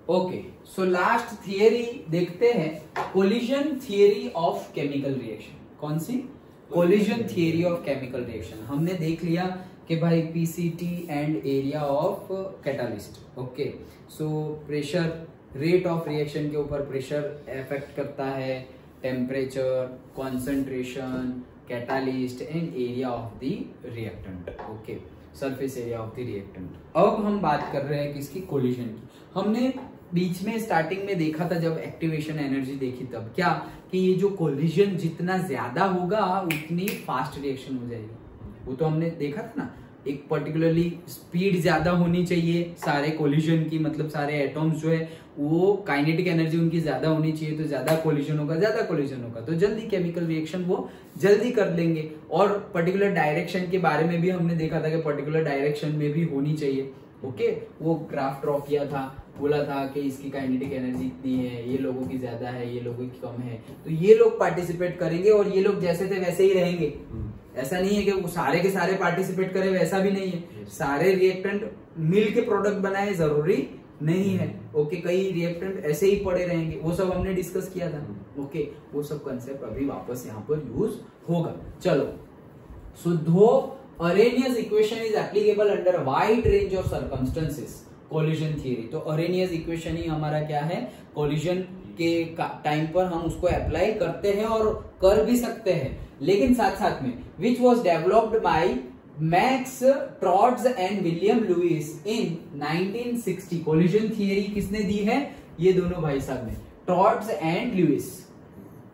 Okay, so last theory देखते हैं, collision theory of chemical reaction. कौन सी? Collision theory of chemical reaction. हमने देख लिया कि भाई PCT and area of catalyst. Okay, so pressure, rate of reaction के ऊपर प्रेशर इफेक्ट करता है, temperature, concentration, catalyst and area of the reactant. Okay, surface area of the reactant. अब हम बात कर रहे हैं किसकी? कोलिजन की। हमने बीच में स्टार्टिंग में देखा था जब एक्टिवेशन एनर्जी देखी, तब क्या कि ये जो कोलिजन जितना ज्यादा होगा उतनी फास्ट रिएक्शन हो जाएगी। वो तो हमने देखा था ना, एक पर्टिकुलरली स्पीड ज्यादा होनी चाहिए सारे कोलिजन की, मतलब सारे एटॉम्स जो है वो काइनेटिक एनर्जी उनकी ज्यादा होनी चाहिए, तो ज्यादा कोलिजन होगा तो जल्दी केमिकल रिएक्शन वो जल्दी कर लेंगे। और पर्टिकुलर डायरेक्शन के बारे में भी हमने देखा था कि पर्टिकुलर डायरेक्शन में भी होनी चाहिए। ओके, वो ग्राफ ड्रॉ किया था, बोला था कि इसकी काइनेटिक एनर्जी इतनी है, ये लोगों की ज्यादा है, ये लोगों की कम है, तो ये लोग पार्टिसिपेट करेंगे और ये लोग जैसे थे वैसे ही रहेंगे। ऐसा नहीं है कि वो सारे के सारे पार्टिसिपेट करे, वैसा भी नहीं है। सारे रिएक्टेंट मिल के प्रोडक्ट बनाए जरूरी नहीं है। ओके, कई रिएक्टेंट ऐसे ही पड़े रहेंगे, वो सब हमने डिस्कस किया था। ओके, वो सब कंसेप्ट अभी वापस यहाँ पर यूज होगा। चलो, सो दो Arrhenius equation is applicable under a wide range of circumstances, collision theory। तो Arrhenius equation ही हमारा क्या है? collision के टाइम पर हम उसको अप्लाई करते हैं और कर भी सकते हैं, लेकिन साथ साथ में which was developed by Max Trotz and William Lewis in 1960। collision theory किसने दी है? ये दोनों भाई साहब ने, Trotz and Lewis।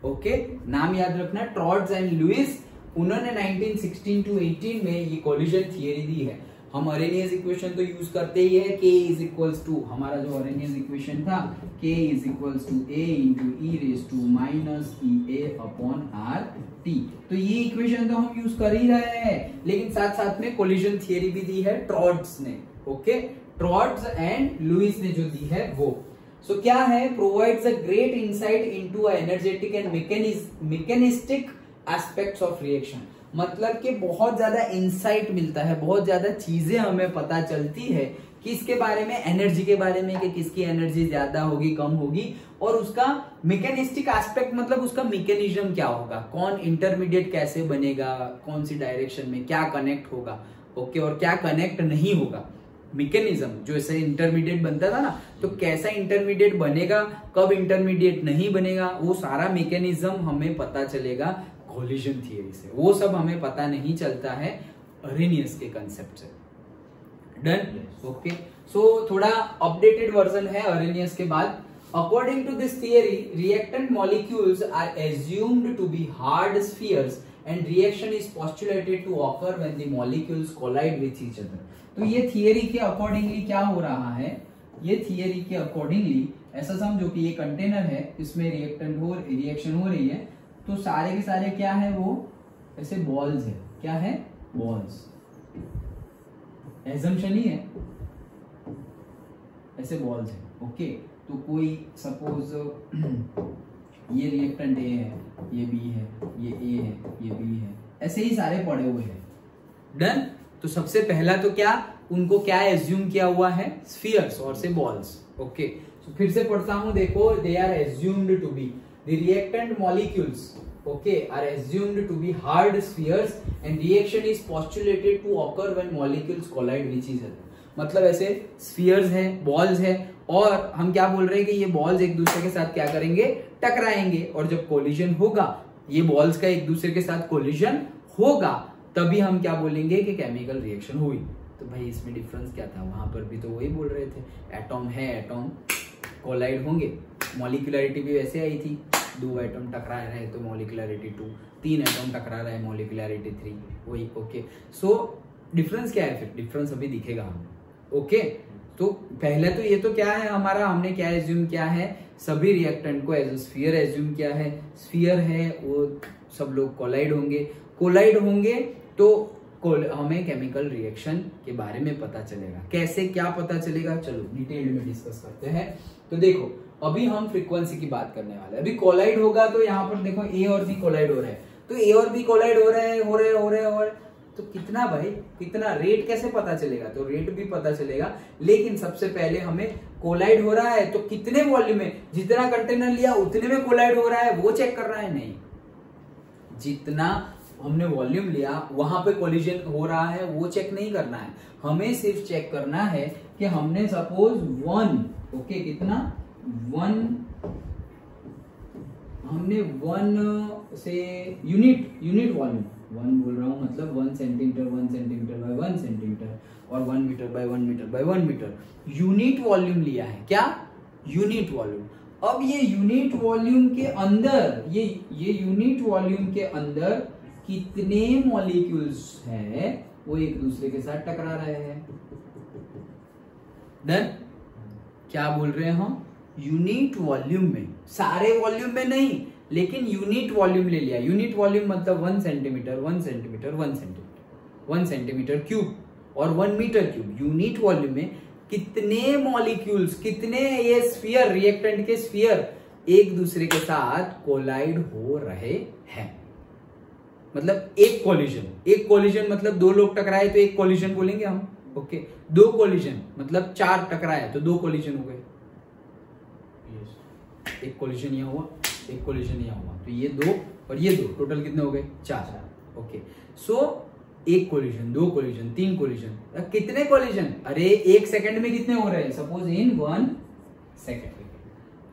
ओके, नाम याद रखना, Trotz and Lewis। उन्होंने 1916 to 18 में ये कोलिजन थियरी दी है। हम अरेनियस इक्वेशन तो यूज करते ही है, K इज इक्वल्स टू, हमारा जो अरेनियस इक्वेशन था, K is equals to A into e raise to minus EA upon RT। तो ये इक्वेशन तो हम यूज कर ही रहे हैं, लेकिन साथ साथ में कोलिजन थियरी भी दी है ट्रॉट्स ने। ओके, ट्रॉट्स एंड लुइस ने जो दी है वो। सो क्या है? Provides a great insight into a energetic and mechanistic aspects of reaction. मतलब कि बहुत ज्यादा इंसाइट मिलता है, बहुत ज्यादा चीजें हमें पता चलती है किसके बारे में, एनर्जी के बारे में, कि किसकी एनर्जी ज्यादा होगी कम होगी, और उसका मैकेनिस्टिक एस्पेक्ट मतलब उसका मैकेनिज्म क्या होगा, कौन इंटरमीडिएट कैसे बनेगा, कौन सी डायरेक्शन में क्या कनेक्ट होगा। ओके, और क्या कनेक्ट नहीं होगा। मैकेनिज्म जो ऐसे इंटरमीडिएट बनता था ना, तो कैसा इंटरमीडिएट बनेगा, कब इंटरमीडिएट नहीं बनेगा, वो सारा मैकेनिज्म हमें पता चलेगा कोलिजन थियरी से। वो सब हमें पता नहीं चलता है अरेनियस के कंसेप्ट से। डन? ओके, सो थोड़ा अपडेटेड वर्जन है अरेनियस के बाद। According to this theory, reactant molecules are assumed to be hard spheres and reaction is postulated to occur when the molecules collide with each other. तो ये theory के accordingly क्या हो रहा है? ये थियरी के अकॉर्डिंगली ऐसा समझो कि ये कंटेनर है, इसमें रिएक्शन हो रही है, तो सारे के सारे क्या है? वो ऐसे बॉल्स है। क्या है? बॉल्स। एजम्पशन ही है, ऐसे बॉल्स है। ओके, तो कोई सपोज ये रिएक्टेंट ए है, ये बी है, ये ए है, ये बी है, ऐसे ही सारे पड़े हुए हैं। डन? तो सबसे पहला तो क्या, उनको क्या एज्यूम किया हुआ है? स्फीयर्स और से बॉल्स। ओके, तो फिर से पढ़ता हूं, देखो, they are assumed to be the reactant molecules, okay, are assumed to be hard spheres and reaction is postulated to occur when molecules collide with each other। मतलब ऐसे spheres है, balls है, और हम क्या बोल रहे हैं कि ये balls एक दूसरे के साथ क्या करेंगे? टकराएंगे, और जब collision होगा, ये balls का एक दूसरे के साथ collision होगा, तभी हम क्या बोलेंगे कि केमिकल रिएक्शन हुई। तो भाई इसमें डिफरेंस क्या था? वहां पर भी तो वही बोल रहे थे, एटॉम है, एटॉम कोलाइड होंगे, मॉलिक्यूलरिटी भी वैसे आई थी, 2 एटम टकरा रहे तो मॉलिक्यूलरिटी 2, 3 एटम टकरा रहे मॉलिक्यूलरिटी 3, वही। ओके, सो डिफरेंस क्या है? फिर डिफरेंस अभी दिखेगा हमें। ओके, तो पहले तो ये तो क्या है हमारा, हमने क्या एज्यूम किया है? सभी रिएक्टेंट को एज स्फीयर एज्यूम किया है। स्फीयर है, वो सब लोग कोलाइड होंगे तो हमें केमिकल रिएक्शन के बारे में पता चलेगा। कैसे, क्या पता चलेगा? चलो डिटेल में डिस्कस करते हैं। तो देखो, अभी हम फ्रीक्वेंसी की बात करने वाले हैं। अभी कोलाइड होगा तो यहाँ पर देखो ए और बी कोलाइड हो रहे हैं, तो ए और बी कोलाइड हो रहे हैं, तो कितना भाई, कितना रेट कैसे पता चलेगा? तो रेट भी पता चलेगा, लेकिन सबसे पहले हमें कोलाइड हो रहा है तो कितने वॉल्यूम में, जितना कंटेनर लिया उतने में कोलाइड हो रहा है वो चेक करना है? नहीं, जितना हमने वॉल्यूम लिया वहां पे कोलिजन हो रहा है वो चेक नहीं करना है, हमें सिर्फ चेक करना है कि हमने सपोज 1, ओके, कितना 1, हमने 1 से यूनिट वॉल्यूम 1 बोल रहा हूं, मतलब 1 सेंटीमीटर 1 सेंटीमीटर बाय 1 सेंटीमीटर और 1 metre by 1 metre by 1 metre unit volume लिया है। क्या? Unit volume. अब ये यूनिट वॉल्यूम के अंदर, ये यूनिट वॉल्यूम के अंदर कितने मॉलिक्यूल्स हैं वो एक दूसरे के साथ टकरा रहे हैं। डन? क्या बोल रहे हैं हम? यूनिट वॉल्यूम में, सारे वॉल्यूम में नहीं, लेकिन यूनिट वॉल्यूम ले लिया। यूनिट वॉल्यूम मतलब 1 centimetre 1 centimetre 1 centimetre 1 centimetre cube और 1 मीटर क्यूब। यूनिट वॉल्यूम में कितने मॉलिक्यूल्स, कितने ये स्फीयर, रिएक्टेंट के स्फीयर एक दूसरे के साथ कोलाइड हो रहे हैं। मतलब एक कोलिजन मतलब 2 लोग टकराए तो एक कोलिजन बोलेंगे हम, ओके। 2 कोलिजन मतलब 4 टकराए तो 2 कोलिजन हो गए। एक कोलिजन यहाँ हुआ, एक कोलिजन यहाँ हुआ, तो ये 2 और ये 2, टोटल कितने हो गए? 4, ओके। सो एक कोलिजन, 2 कोलिजन, 3 कोलिजन, कितने कोलिजन? अरे 1 सेकंड में कितने हो रहे हैं? Suppose in 1 second.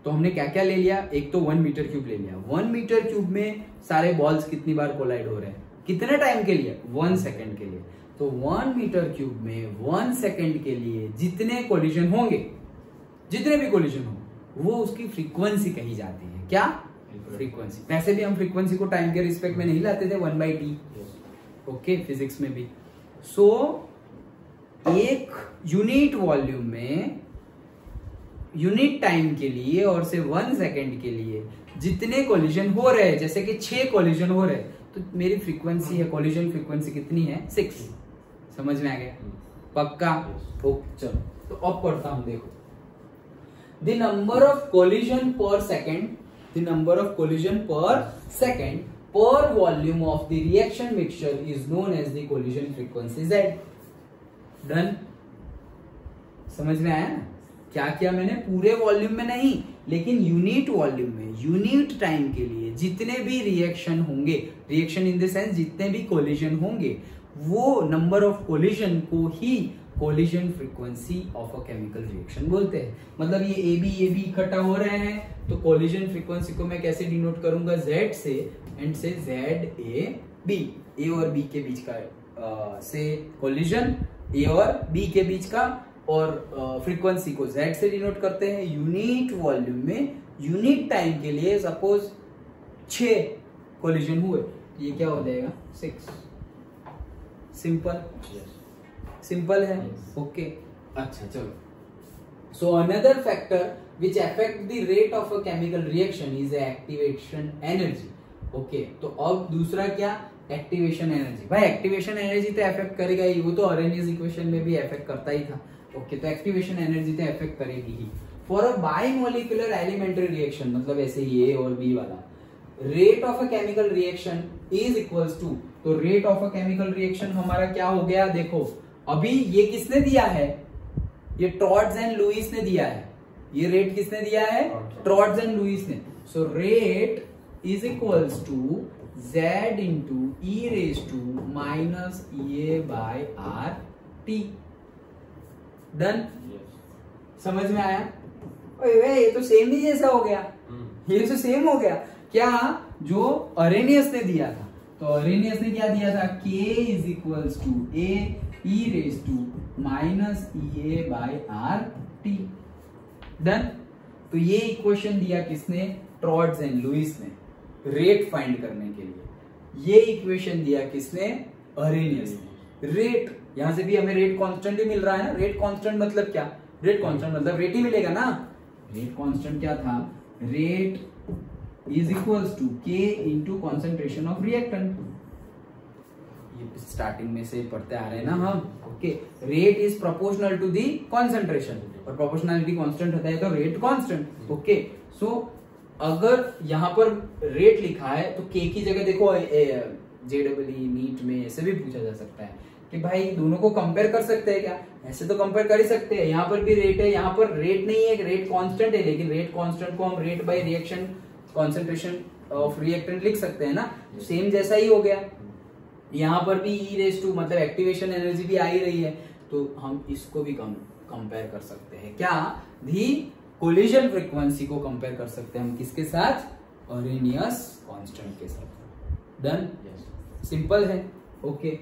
तो हमने क्या क्या ले लिया? एक तो 1 मीटर क्यूब ले लिया। 1 मीटर क्यूब में सारे बॉल्स कितनी बार कोलाइड हो रहे हैं? कितने टाइम के लिए? 1 सेकंड के लिए। तो 1 मीटर क्यूब में 1 सेकंड के लिए जितने कोलिजन होंगे, जितने भी कोलिजन हो, वो उसकी फ्रीक्वेंसी कही जाती है। क्या? फ्रीक्वेंसी। वैसे भी हम फ्रीक्वेंसी को टाइम के रिस्पेक्ट में नहीं लाते थे, 1/t, ओके, फिजिक्स में भी। सो एक यूनिट वॉल्यूम में यूनिट टाइम के लिए और से 1 सेकेंड के लिए जितने कोलिजन हो रहे हैं, जैसे कि 6 कोलिजन हो रहे हैं, तो मेरी फ्रीक्वेंसी है, कोलिजन फ्रीक्वेंसी कितनी है? 6। समझ में आ गया? पक्का? ओके, चलो तो अब पढ़ता हूं, देखो। द नंबर ऑफ कोलिजन पर second, the number of collision पर second per volume of the reaction mixture is known as the collision frequency Z. Done? समझ में आया ना? क्या किया मैंने? पूरे वॉल्यूम में नहीं, लेकिन यूनिट वॉल्यूम में, यूनिट टाइम के लिए जितने भी रिएक्शन होंगे, रिएक्शन इन द सेंस जितने भी कोलिजन होंगे, वो नंबर ऑफ कोलिजन को ही collision frequency of a chemical reaction बोलते हैं। मतलब ये ए बी इकट्ठा हो रहे हैं, तो कोलिजन फ्रीक्वेंसी को मैं कैसे डिनोट करूंगा? Z से, एंड से ZAB, ए और बी के बीच का से कोलिजन, ए और बी के बीच का, और फ्रीक्वेंसी को Z से डिनोट करते हैं। यूनिट वॉल्यूम में यूनिट टाइम के लिए सपोज 6 कोलिजन हुए, ये क्या हो जाएगा? 6। सिंपल, सिंपल है, ओके। अच्छा, चलो। So another factor which affect the rate of a chemical reaction is activation energy, okay. तो अब दूसरा क्या? Activation energy. भाई एक्टिवेशन एनर्जी तो अफेक्ट करेगा ही, वो तो अरेनियस इक्वेशन में भी अफेक्ट करता ही था, ओके। तो एक्टिवेशन एनर्जी तो अफेक्ट करेगी ही। For a bimolecular elementary reaction, मतलब ऐसे ए और बी वाला, rate of a chemical reaction is equals to, तो rate of a chemical reaction हमारा क्या हो गया? देखो अभी ये किसने दिया है? ये टॉर्ट्स एंड लुईस ने दिया है। ये रेट किसने दिया है? टॉर्ट्स एंड लुईस ने। So rate is equals to Z into e raise to minus EA by RT। Done? समझ में आया? ये तो सेम ही जैसा हो गया, ये तो सेम हो गया। क्या? जो अरेनियस ने दिया था, तो अरेनियस ने क्या दिया था? K is equals to A e raise to minus EA by RT। Done? तो ये इक्वेशन दिया किसने? टॉर्ट्स एंड लुईस ने, रेट फाइंड करने के लिए। ये इक्वेशन दिया किसने? अरेनियस ने। रेट, यहां से भी हमें रेट कांस्टेंट ही मिल रहा है ना। रेट कांस्टेंट मतलब क्या? रेट कांस्टेंट मतलब रेट ही मिलेगा ना। रेट कांस्टेंट क्या था? Rate is equals to K into concentration of reactant. ये स्टार्टिंग में से पढ़ते आ रहे हैं ना हम, okay. Rate is proportional to the concentration, और प्रोपोर्शनलिटी कांस्टेंट होता है तो रेट कांस्टेंट, ओके। सो अगर यहां पर रेट लिखा है तो K की जगह देखो JEE नीट में ऐसे भी पूछा जा सकता है कि भाई दोनों को कंपेयर कर सकते हैं क्या? ऐसे तो कंपेयर कर ही सकते हैं। यहाँ पर भी रेट है, यहाँ पर रेट नहीं है, रेट कांस्टेंट है, लेकिन रेट कांस्टेंट को हम rate by reaction concentration of reactant लिख सकते हैं ना, सेम जैसा ही हो गया। यहाँ पर भी मतलब एक्टिवेशन एनर्जी भी आ ही रही है, तो हम इसको भी कंपेयर कर सकते हैं क्या? दी कोलिजन फ्रीक्वेंसी को कंपेयर कर सकते हैं हम किसके साथ? अरेनियस कांस्टेंट के साथ। डन? सिंपल है। Okay,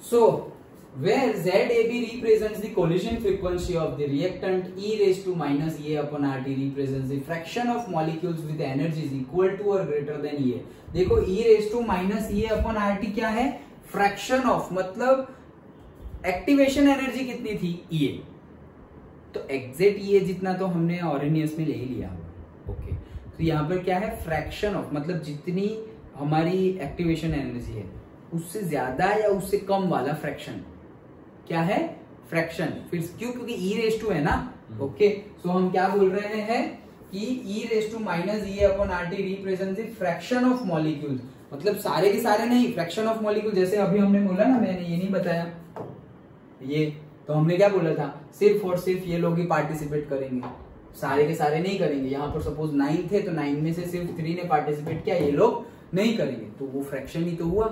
so where ZAB represents the collision frequency of the reactant, e raised to minus EA upon RT represents the fraction of molecules with energies equal to or greater than EA। देखो e raised to minus EA upon RT क्या है? Fraction of, मतलब activation energy कितनी थी? EA, तो exact EA जितना तो हमने ऑरेनियस में ले ही लिया। ओके, तो यहाँ पर क्या है? फ्रैक्शन ऑफ, मतलब जितनी हमारी एक्टिवेशन एनर्जी है उससे ज्यादा या उससे कम वाला फ्रैक्शन क्या है? फ्रैक्शन। फिर क्यों? क्योंकि e रेस टू है ना। ओके, सो हम क्या बोल रहे हैं कि e raise to minus EA upon RT represents the fraction of molecules, मतलब सारे के सारे नहीं, फ्रैक्शन ऑफ मॉलिक्यूल। जैसे अभी हमने बोला ना, मैंने ये नहीं बताया, ये तो हमने क्या बोला था? सिर्फ और सिर्फ ये लोग ही पार्टिसिपेट करेंगे, सारे के सारे नहीं करेंगे। यहाँ पर सपोज 9 थे तो 9 में से सिर्फ 3 ने पार्टिसिपेट किया, ये लोग नहीं करेंगे, तो वो फ्रैक्शन ही तो हुआ।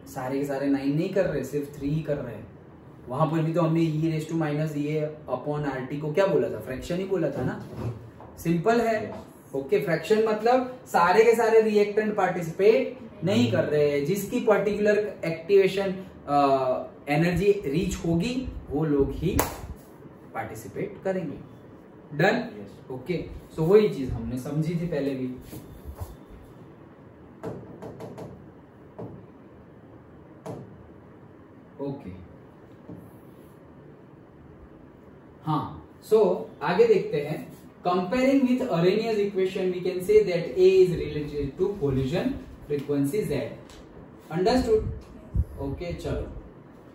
सारे के सारे 9 नहीं कर रहे, सिर्फ 3 ही कर रहे हैं। वहां पर भी तो हमने e raise to minus EA upon RT को क्या बोला था? फ्रैक्शन ही बोला था ना। सिंपल है। ओके, फ्रैक्शन मतलब सारे के सारे रिएक्टेंट पार्टिसिपेट नहीं कर रहे हैं, जिसकी पर्टिकुलर एक्टिवेशन एनर्जी रीच होगी वो लोग ही पार्टिसिपेट करेंगे। डन? ओके, सो वही चीज हमने समझी थी पहले भी। ओके, हाँ, सो आगे देखते हैं। Comparing with Arrhenius equation we can say that A is related to collision frequency Z। Understood? Okay, चलो।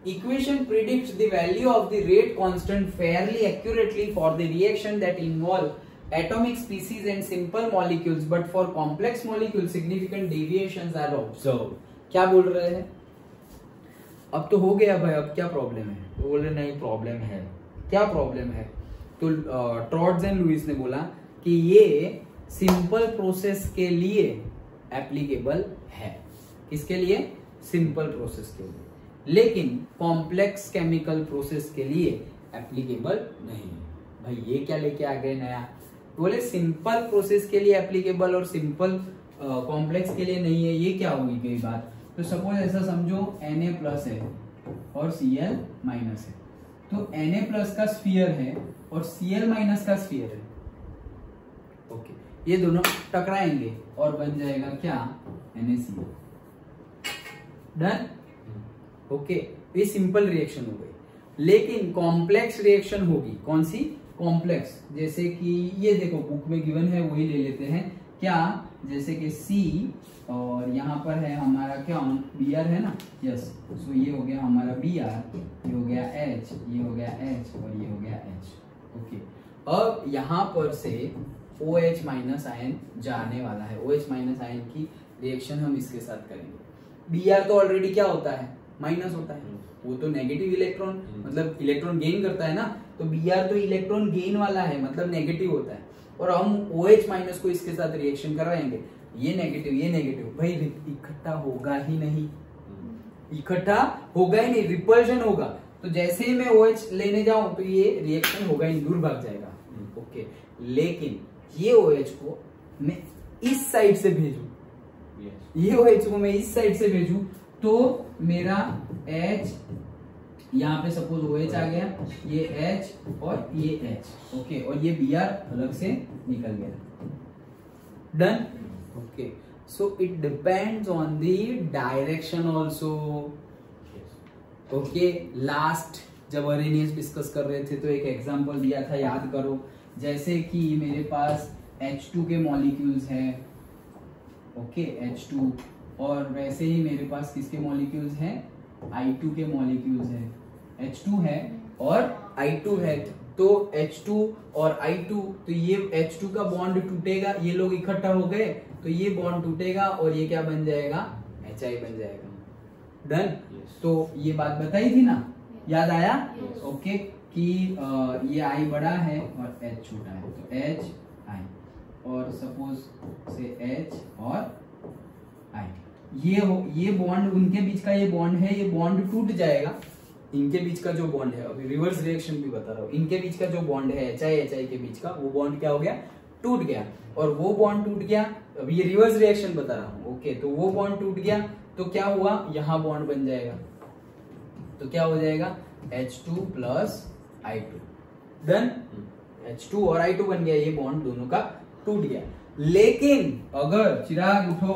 Equation predicts the value of the rate constant fairly accurately for the reaction that involve atomic species and simple molecules, but for complex molecules significant deviations are observed। क्या बोल रहे हैं? अब तो हो गया भाई, अब क्या प्रॉब्लम है? तो बोल रहे नहीं, प्रॉब्लम है। क्या प्रॉब्लम है? तो ट्रॉट्स एंड लुइस ने बोला कि ये सिंपल प्रोसेस के लिए एप्लीकेबल है। किसके लिए? सिंपल प्रोसेस के लिए, लेकिन कॉम्प्लेक्स केमिकल प्रोसेस के लिए एप्लीकेबल नहीं है। भाई ये क्या लेके आ गए नया? बोले सिंपल प्रोसेस के लिए एप्लीकेबल और सिंपल कॉम्प्लेक्स के लिए नहीं है। ये क्या होगी कई बार? तो सपोज ऐसा समझो Na प्लस है और Cl माइनस है, तो Na प्लस का स्फीयर है और Cl माइनस का स्फीयर है। ओके, ये दोनों टकराएंगे और बन जाएगा क्या? NaCl। डन? ओके, ये सिंपल रिएक्शन हो गई। लेकिन कॉम्प्लेक्स रिएक्शन होगी। कौन सी? कॉम्प्लेक्स। जैसे कि ये देखो बुक में गिवन है, वही ले लेते हैं। क्या? जैसे कि C और यहाँ पर है हमारा क्या? Br है ना। यस, सो ये हो गया हमारा Br, ये हो गया H, ये हो गया H और ये हो गया H। ओके, अब यहाँ पर से OH माइनस आयन जाने वाला है। OH माइनस आयन की रिएक्शन हम इसके साथ करेंगे। Br तो ऑलरेडी क्या होता है? माइनस होता है, वो तो नेगेटिव इलेक्ट्रॉन, मतलब इलेक्ट्रॉन गेन करता है ना। तो Br तो इलेक्ट्रॉन गेन वाला है, मतलब नेगेटिव होता है। और हम OH माइनस को इसके साथ रिएक्शन करवाएंगे, ये नेगेटिव ये नेगेटिव, भाई इकट्ठा होगा ही नहीं, इकट्ठा होगा ही नहीं, रिपल्शन होगा। तो जैसे ही मैं OH लेने जाऊं तो ये रिएक्शन होगा ही, दूर भाग जाएगा। ओके, लेकिन ये OH को मैं इस साइड से भेजू, ये OH को मैं इस साइड से भेजू, तो मेरा H यहाँ पे सपोज OH आ गया, ये H और ये H। ओके, और ये Br अलग से निकल गया। Done? Okay, so it depends on the direction also. Okay, last जब अरेनियस डिस्कस कर रहे थे तो एक एग्जांपल दिया था, याद करो। जैसे कि मेरे पास H2 के मॉलिक्यूल्स है। ओके, H2, और वैसे ही मेरे पास किसके मॉलिक्यूल्स हैं? I2 के मॉलिक्यूल्स है। H2 है और I2 है, तो H2 और I2, तो ये H2 का बॉन्ड टूटेगा, ये लोग इकट्ठा हो गए तो ये बॉन्ड टूटेगा और ये क्या बन जाएगा? HI बन जाएगा। डन। तो ये बात बताई थी ना, याद आया? ओके कि ये I बड़ा है और H छोटा है, तो HI और सपोज से H और I, ये बॉन्ड उनके बीच का, ये बॉन्ड है, ये बॉन्ड टूट जाएगा। इनके बीच का जो बॉन्ड है, अभी रिवर्स रिएक्शन भी बता रहा हूँ, इनके बीच का जो बॉन्ड है HI के बीच का, वो बॉन्ड क्या हो गया? टूट गया। और वो बॉन्ड टूट गया, अभी ये रिवर्स रिएक्शन बता रहा हूँ। ओके, तो वो बॉन्ड टूट गया तो क्या हुआ? यहाँ बॉन्ड बन जाएगा, तो क्या हो जाएगा? H2 plus I2। Done. H2 और I2 बन गया, ये बॉन्ड दोनों का टूट गया। लेकिन अगर चिराग उठो,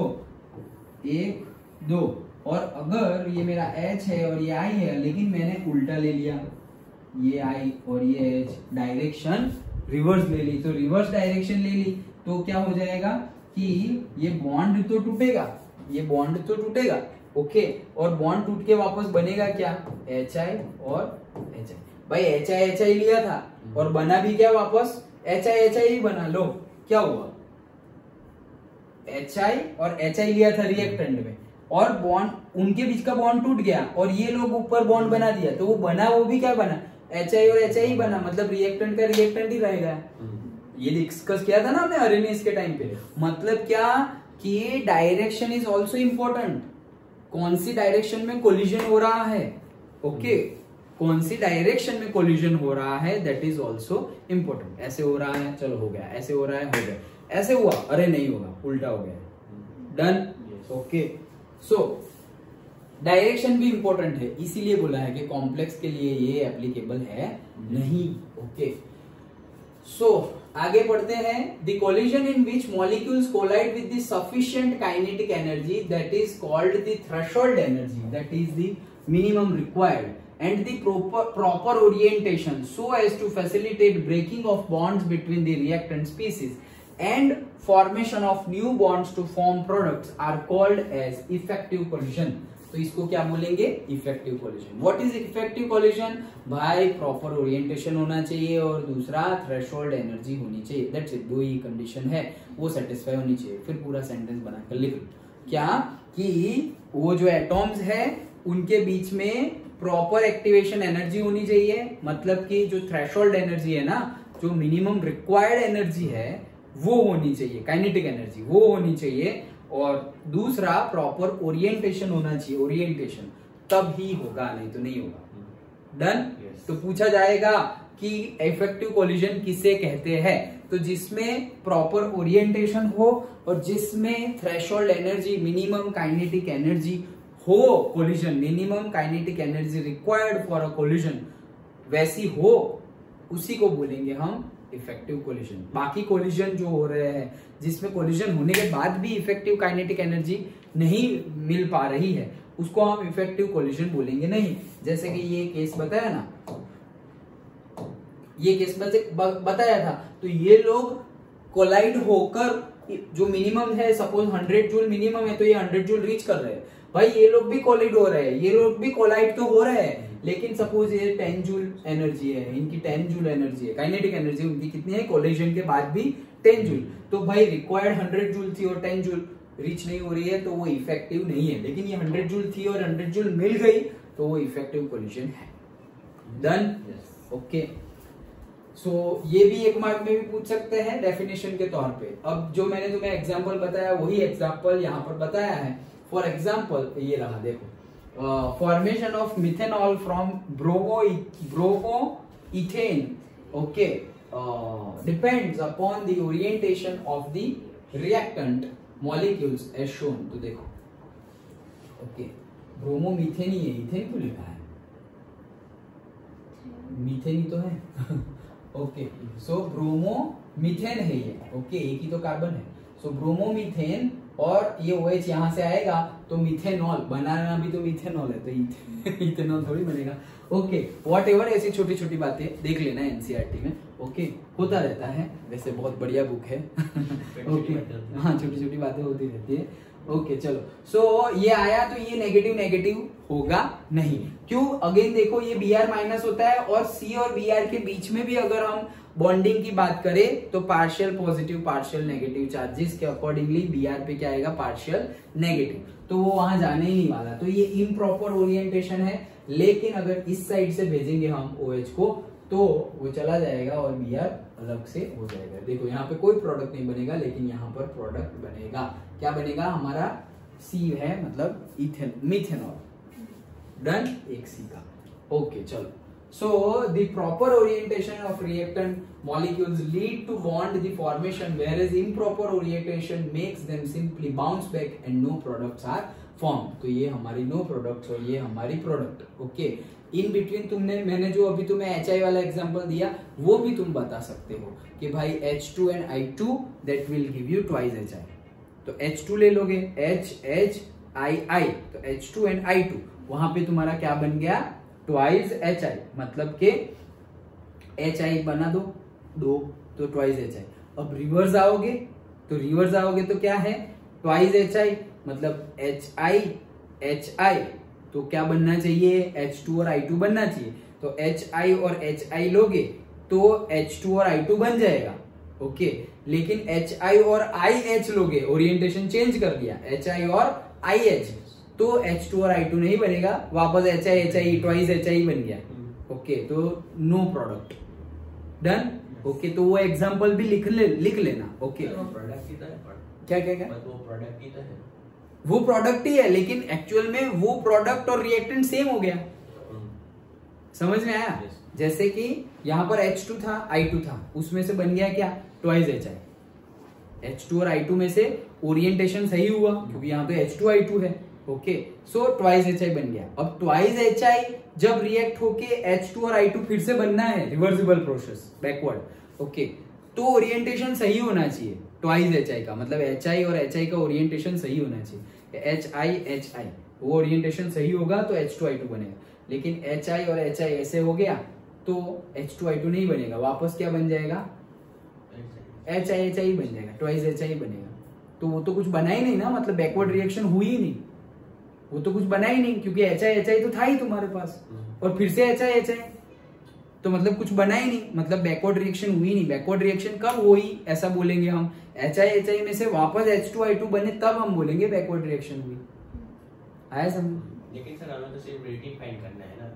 1 2, और अगर ये मेरा H है और ये I है, लेकिन मैंने उल्टा ले लिया, ये I और ये H, डायरेक्शन रिवर्स ले ली, तो रिवर्स डायरेक्शन ले ली तो क्या हो जाएगा कि ये बॉन्ड तो टूटेगा, ये बॉन्ड तो टूटेगा। ओके, और बॉन्ड टूट के वापस बनेगा क्या? HI और HI। भाई HI लिया था और बना भी क्या वापस? HI ही बना। लो क्या हुआ? HI और HI लिया था रिएक्टेंट में, और बॉन्ड उनके बीच का बॉन्ड टूट गया और ये लोग ऊपर बॉन्ड बना दिया, तो वो बना, वो भी क्या बना? HI और HI ही बना, मतलब रिएक्टेंट का रिएक्टेंट ही रहेगा। ये डिस्कस किया था ना हमने अरेनियस के टाइम पे। मतलब क्या कि डायरेक्शन इज ऑल्सो इम्पोर्टेंट। कौन सी डायरेक्शन में कोलिजन हो रहा है? ओके, कौन सी डायरेक्शन में कोलिजन हो रहा है, दैट इज ऑल्सो इम्पोर्टेंट। ऐसे हो रहा है, चलो हो गया, ऐसे हो रहा है, हो गया, ऐसे हुआ, अरे नहीं होगा, उल्टा हो गया। डन। ओके, सो डायरेक्शन भी इंपॉर्टेंट है, इसीलिए बोला है कि कॉम्प्लेक्स के लिए ये एप्लीकेबल है नहीं। ओके, सो आगे बढ़ते हैं। The collision in which molecules collide with the sufficient kinetic energy, that is called the threshold energy, that is the minimum required, and the proper orientation so as to facilitate breaking of bonds between the reactant species and formation of new bonds to form products are called as effective collision। तो इसको क्या बोलेंगे? Effective collision. What is effective collision? भाई proper orientation होना चाहिए और दूसरा threshold energy होनी चाहिए। दैट्स इट, दो ही कंडीशन है, वो सेटिस्फाई होनी चाहिए। फिर पूरा सेंटेंस बनाकर लिख लो क्या कि वो जो एटॉम्स है उनके बीच में प्रॉपर एक्टिवेशन एनर्जी होनी चाहिए, मतलब कि जो थ्रेशोल्ड एनर्जी है ना, जो मिनिमम रिक्वायर्ड एनर्जी है वो होनी चाहिए, काइनेटिक एनर्जी वो होनी चाहिए, और दूसरा प्रॉपर ओरिएंटेशन होना चाहिए, ओरिएंटेशन, तब ही होगा, नहीं तो नहीं होगा। डन। तो पूछा जाएगा कि इफेक्टिव कोलिजन किसे कहते हैं, तो जिसमें प्रॉपर ओरिएंटेशन हो और जिसमें threshold energy, minimum kinetic energy हो, collision minimum kinetic energy required for a collision वैसी हो, उसी को बोलेंगे हम इफेक्टिव कोलिजन। बाकी कोलिजन जो हो रहे हैं जिसमें कोलिजन होने के बाद भी इफेक्टिव काइनेटिक एनर्जी नहीं मिल पा रही है, उसको हम इफेक्टिव कोलिजन बोलेंगे नहीं। जैसे कि ये केस बताया ना, ये केस बताया था, तो ये लोग कोलाइड होकर जो मिनिमम है, सपोज 100 जूल मिनिमम है, तो ये 100 जूल रीच कर रहे हैं। भाई ये लोग भी कोलाइड हो रहे हैं, ये लोग भी कोलाइड तो हो रहे हैं, लेकिन सपोज ये 10 जूल एनर्जी है, इनकी 10 जूल एनर्जी है, काइनेटिक एनर्जी उनकी कितनी है कोलिजन के बाद भी 10 जूल, तो भाई रिक्वायर्ड 100 जूल थी और 10 जूल रीच नहीं हो रही है, तो वो इफेक्टिव नहीं है। लेकिन ये 100 जूल थी और 100 जूल मिल गई, तो वो इफेक्टिव कोलिजन है। डन। ओके, सो ये भी एक मार्क में भी पूछ सकते हैं डेफिनेशन के तौर पे। अब जो मैंने तुम्हें एग्जांपल बताया वही एग्जांपल यहाँ पर बताया है। फॉर एग्जांपल ये रहा, देखो, formation of methanol from bromoethane, okay, depends upon the orientation of the reactant molecules as shown. तो देखो, ओके, ब्रोमो मीथेन ही है, इथेन क्यों लिखा है? मीथेन ही तो है। ओके, सो ब्रोमो मीथेन है ये, ओके, एक ही तो कार्बन है, सो ब्रोमो मीथेन, और ये OH यहाँ से आएगा तो मिथेनॉल बनाना भी तो मिथेनॉल है, तो इथेनॉल थोड़ी बनेगा। ओके, व्हाटएवर, ऐसी छोटी छोटी बातें देख लेना NCERT में। ओके, होता रहता है, वैसे बहुत बढ़िया बुक है। ओके, हाँ, छोटी छोटी बातें होती रहती है। ओके, चलो, सो ये आया तो ये नेगेटिव नेगेटिव होगा नहीं। क्यों? अगेन देखो ये Br माइनस होता है और C और Br के बीच में भी अगर हम बॉन्डिंग की बात करें तो partial positive partial negative charges के अकॉर्डिंगली Br पे क्या आएगा? पार्शियल नेगेटिव, तो वो वहां जाने ही नहीं वाला। तो ये इम्प्रॉपर ओरिएंटेशन है, लेकिन अगर इस साइड से भेजेंगे हम OH को तो वो चला जाएगा और Br अलग से हो जाएगा। देखो यहाँ पे कोई प्रोडक्ट नहीं बनेगा, लेकिन यहाँ पर प्रोडक्ट बनेगा। क्या बनेगा? हमारा C है मतलब मिथेनॉल। डन, एक C का। ओके चलो। So the proper orientation of reactant molecules lead to bond the formation, whereas improper orientation makes them simply bounce back and no products are formed. तो ये हमारी no products और ये हमारी product. Okay, in between मैंने जो अभी तुम्हें HI वाला एग्जांपल दिया वो भी तुम बता सकते हो कि भाई H2 and I2 that will give you twice HI. तो H2 ले लोगे, HI, तो H2 and I2, वहां पे तुम्हारा क्या बन गया? ट्वाइस HI, मतलब के HI बना दो तो ट्वाइस HI। अब रिवर्स आओगे तो क्या है? ट्वाइस HI मतलब HI, तो क्या बनना चाहिए? H2 और I2 बनना चाहिए। तो HI और HI लोगे तो H2 और I2 बन जाएगा। ओके, लेकिन HI और IH लोगे, ओरिएंटेशन चेंज कर दिया, HI और IH, तो H2 और I2 नहीं बनेगा, वापस HI ट्वाइस HI बन गया। ओके, तो नो प्रोडक्ट। डन। ओके, तो वो एग्जांपल भी लिख लेना। ओके, वो प्रोडक्ट ही तो है। क्या वो प्रोडक्ट ही है, लेकिन एक्चुअल में वो प्रोडक्ट और रिएक्टेंट सेम हो गया। समझ में आया? जैसे कि यहाँ पर H2 था, I2 था, उसमें से बन गया क्या? Twice HI। H2 और I2 में से ओरिएंटेशन सही हुआ क्योंकि यहाँ पे H2 I2 है। ओके, सो ट्वाइस HI बन गया। अब ट्वाइस HI जब रिएक्ट होके H2 और I2 फिर से बनना है, रिवर्सिबल प्रोसेस बैकवर्ड। ओके, तो ओरिएंटेशन सही होना चाहिए ट्वाइस HI का, मतलब HI और HI का ओरिएंटेशन सही होना चाहिए। HI वो ओरिएंटेशन सही होगा तो H2 I2 बनेगा, लेकिन HI और HI ऐसे हो गया तो H2 I2 नहीं बनेगा, वापस क्या बन जाएगा? HI बन जाएगा, ट्वाइस HI बनेगा। तो वो तो कुछ बना ही नहीं ना, मतलब बैकवर्ड रिएक्शन हुई ही नहीं, वो तो कुछ बना ही नहीं क्योंकि HI तो था ही तुम्हारे पास, और फिर से HI तो मतलब कुछ बना ही नहीं, मतलब बैकवर्ड रिएक्शन हुई नहीं। बैकवर्ड रिएक्शन कब हुई ऐसा बोलेंगे हम? HI में से वापस H2 I2 बने तब हम बोलेंगे बैकवर्ड रिएक्शन हुई। आया समझ? लेकिन सर हमें तो सिर्फ रेट ही फाइंड करना है ना।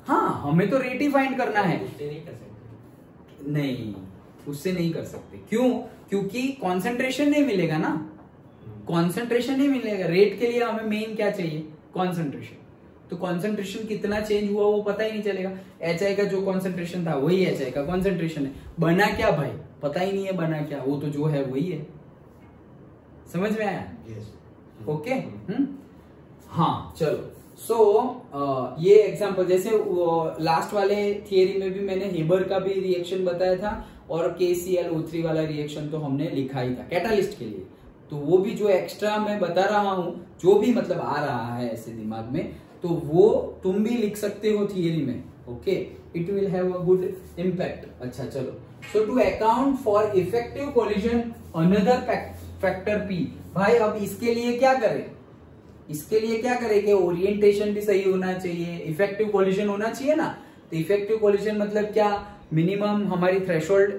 हाँ, हमें तो रेट ही फाइंड करना है। उससे नहीं कर सकते। नहीं, उससे नहीं कर सकते। क्यों? क्योंकि कॉन्सेंट्रेशन नहीं मिलेगा ना, कॉन्सेंट्रेशन नहीं मिलेगा। रेट के लिए हमें मेन क्या चाहिए? कॉन्सेंट्रेशन। तो कॉन्सेंट्रेशन कितना चेंज हुआ वो पता ही नहीं चलेगा। HI का जो कॉन्सेंट्रेशन था वही HI का कॉन्सेंट्रेशन है, बना क्या भाई पता ही नहीं है, बना क्या, वो तो जो है वही है। समझ में आया? ओके। हाँ चलो। ये एग्जांपल जैसे लास्ट वाले थियरी में भी मैंने हेबर का भी रिएक्शन बताया था, और KClO3 वाला रिएक्शन तो हमने लिखा ही था कैटालिस्ट के लिए। तो वो भी जो एक्स्ट्रा मैं बता रहा हूं, जो भी मतलब आ रहा है ऐसे दिमाग में, तो वो तुम भी लिख सकते हो थियरी में। Okay, it will have a good impact. अच्छा चलो। So to account for effective collision another factor P। भाई अब इसके लिए क्या करें? इसके लिए क्या करें कि ओरिएंटेशन भी सही होना चाहिए, इफेक्टिव कोलिजन होना चाहिए ना। तो इफेक्टिव कोलिजन मतलब क्या? मिनिमम हमारी थ्रेशोल्ड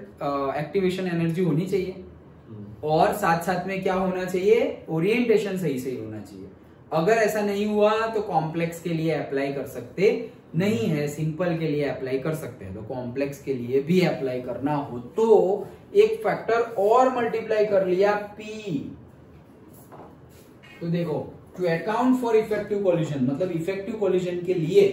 एक्टिवेशन एनर्जी होनी चाहिए, और साथ साथ में क्या होना चाहिए? ओरिएंटेशन सही होना चाहिए। अगर ऐसा नहीं हुआ तो कॉम्प्लेक्स के लिए अप्लाई कर सकते नहीं है, सिंपल के लिए अप्लाई कर सकते हैं। तो कॉम्प्लेक्स के लिए भी अप्लाई करना हो तो एक फैक्टर और मल्टीप्लाई कर लिया P। तो देखो, to account for effective collision मतलब इफेक्टिव कोलिजन के लिए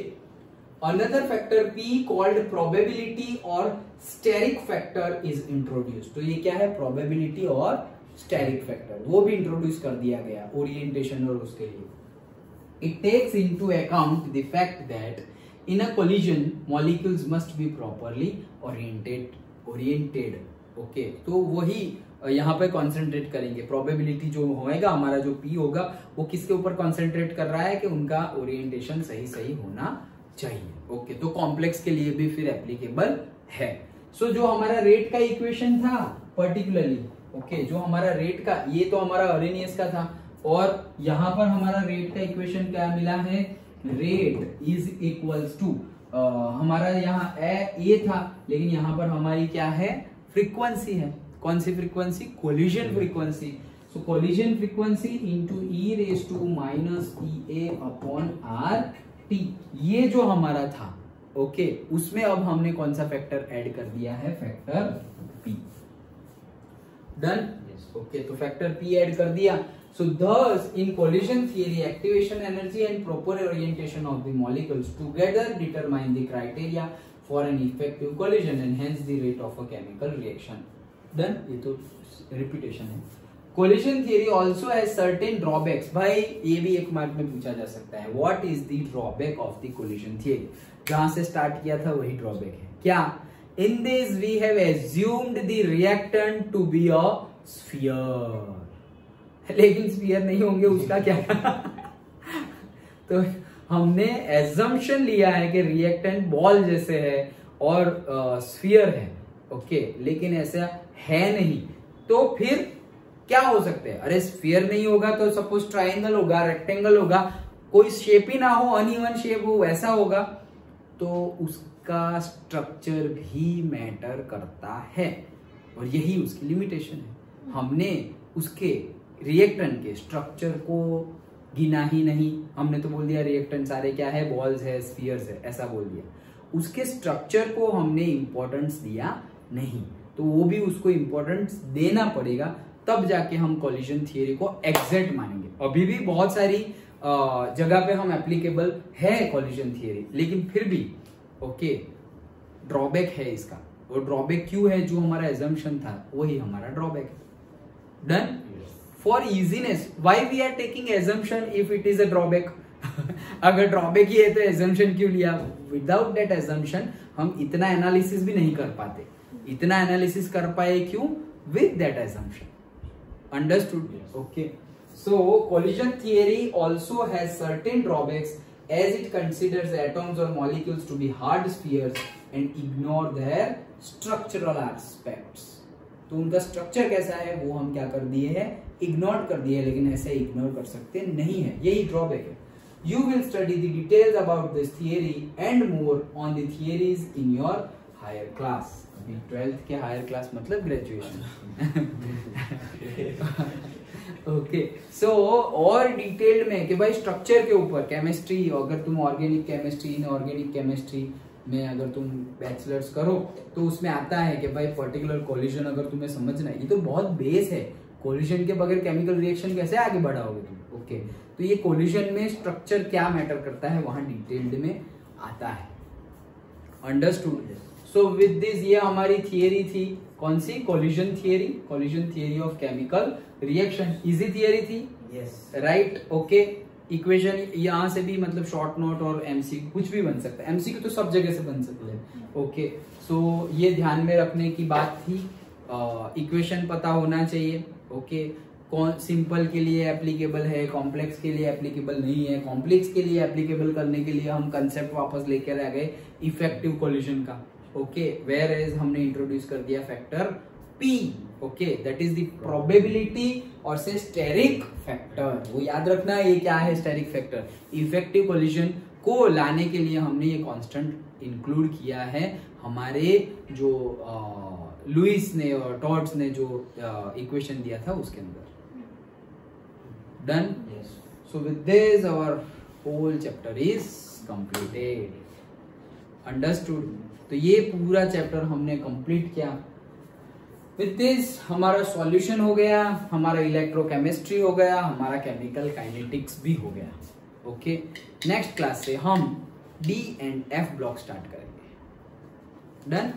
another factor P called probability और स्टेरिक फैक्टर इज इंट्रोड्यूस। तो ये क्या है? प्रोबेबिलिटी और स्टेरिक फैक्टर, वो भी इंट्रोड्यूस कर दिया गया ओरिएंटेशन और उसके लिए। It takes into account the fact that in a collision molecules must be properly oriented. Okay, तो वही यहाँ पे कॉन्सेंट्रेट करेंगे। प्रोबेबिलिटी जो होएगा हमारा, जो P होगा, वो किसके ऊपर कॉन्सेंट्रेट कर रहा है कि उनका ओरिएंटेशन सही होना चाहिए। ओके, तो कॉम्प्लेक्स के लिए भी फिर एप्लीकेबल है। सो जो हमारा रेट का इक्वेशन था पर्टिकुलरली, ओके, जो हमारा रेट का, ये तो हमारा अरेनियस का था, और यहाँ पर हमारा रेट का इक्वेशन क्या मिला है? रेट इज इक्वल्स टू, हमारा यहाँ ए था लेकिन यहाँ पर हमारी क्या है, फ्रीक्वेंसी है। कौन सी frequency, collision frequency. So collision frequency into e raise to minus E a upon R T, ये जो हमारा था ओके, उसमें अब हमने कौन सा फैक्टर ऐड कर दिया है, फैक्टर पी। डन, ओके, तो फैक्टर पी ऐड कर दिया। So thus in collision theory, activation energy and proper orientation of the molecules together determine the criteria for an effective collision and hence the rate of a chemical reaction. Done? ये तो repetition है। Collision theory also has certain drawbacks. भाई ये भी एक mark में पूछा जा सकता है। What is the drawback of the collision theory? जहाँ से स्टार्ट किया था वही drawback है। क्या? In this we have assumed the reactant to be a sphere. लेकिन स्फीयर नहीं होंगे, उसका क्या तो हमने एजम्पशन लिया है कि रिएक्टेंट बॉल जैसे है और स्फीयर है ओके, लेकिन ऐसा है नहीं। तो फिर क्या हो सकते हैं, अरे स्फीयर नहीं होगा तो सपोज ट्रायंगल होगा, रेक्टेंगल होगा, कोई शेप ही ना हो, अनइवन शेप हो, वैसा होगा, तो उसका स्ट्रक्चर भी मैटर करता है और यही उसकी लिमिटेशन है। हमने उसके रिएक्टेंट के स्ट्रक्चर को गिना ही नहीं, हमने तो बोल दिया रिएक्टेंट सारे क्या है, बॉल्स है, स्फीयर्स है, ऐसा बोल दिया। उसके स्ट्रक्चर को हमने इंपॉर्टेंस दिया नहीं, तो वो भी उसको इंपॉर्टेंस देना पड़ेगा, तब जाके हम कोलिजन थियरी को एग्जैक्ट मानेंगे। अभी भी बहुत सारी जगह पे हम एप्लीकेबल है कोलिजन थियरी, लेकिन फिर भी ओके ड्रॉबैक है इसका। वो ड्रॉबैक क्यों है, जो हमारा एजम्पशन था वही हमारा ड्रॉबैक है। Done. For easiness, why we are taking assumption if it is a drawback? अगर ड्रॉबैक ही है तो assumption क्यों लिया? Without that assumption हम इतना एनालिसिस भी नहीं कर पाते। इतना एनालिसिस कर पाए क्यों? With that assumption. Understood? Okay. So collision theory also has certain drawbacks as it considers atoms or molecules to be hard spheres and ignore their structural aspects. तो उनका स्ट्रक्चर कैसा है वो हम क्या कर दिए हैं, इग्नोर कर दिए, लेकिन ऐसे इग्नोर कर सकते नहीं है, यही ड्रॉबैक है। You will study the details about this theory and more on the theories in your higher class. अभी 12th के हायर क्लास मतलब ग्रेजुएशन ओके। सो और डिटेल्ड में कि भाई स्ट्रक्चर के ऊपर केमिस्ट्री, अगर तुम ऑर्गेनिक केमिस्ट्री, इनऑर्गेनिक केमिस्ट्री में अगर तुम बैचलर्स करो तो उसमें आता है कि भाई पर्टिकुलर कोलिजन अगर तुम्हें समझना है, ये तो बहुत बेस है, कोलिजन के बगैर केमिकल रिएक्शन कैसे आगे बढ़ाओगे तुम ओके। तो ये कोलिजन में स्ट्रक्चर क्या मैटर करता है वहां डिटेल्ड में आता है। अंडरस्टूड। सो विद दिस ये हमारी थियरी थी, कौन सी, collision theory, collision theory of chemical reaction. Easy theory थी, यस राइट ओके। इक्वेशन यहाँ से भी मतलब शॉर्ट नोट और एमसीक्यू कुछ भी बन सकता है, एमसीक्यू तो सब जगह से बन सकते हैं ओके। सो ये ध्यान में रखने की बात थी, इक्वेशन पता होना चाहिए ओके। कौन सिंपल के लिए एप्लीकेबल है, कॉम्प्लेक्स के लिए एप्लीकेबल नहीं है। कॉम्प्लेक्स के लिए एप्लीकेबल करने के लिए हम कंसेप्ट वापस लेकर आ गए इफेक्टिव कोलिजन का ओके, वेयर एज हमने इंट्रोड्यूस कर दिया factor P okay, that is the probability और से स्टेरिक फैक्टर। वो याद रखना ये क्या है, स्टेरिक फैक्टर। इफेक्टिव कोलिजन को लाने के लिए हमने ये कांस्टेंट इंक्लूड किया है हमारे जो लुइस ने और टॉड्स ने जो इक्वेशन दिया था उसके अंदर। Done. So with this our whole chapter is completed. Understood. तो ये पूरा चैप्टर हमने कंप्लीट किया। विद दिस हमारा सॉल्यूशन हो गया, हमारा इलेक्ट्रोकेमिस्ट्री हो गया, हमारा केमिकल काइनेटिक्स भी हो गया ओके। नेक्स्ट क्लास से हम D and F block start करेंगे। डन।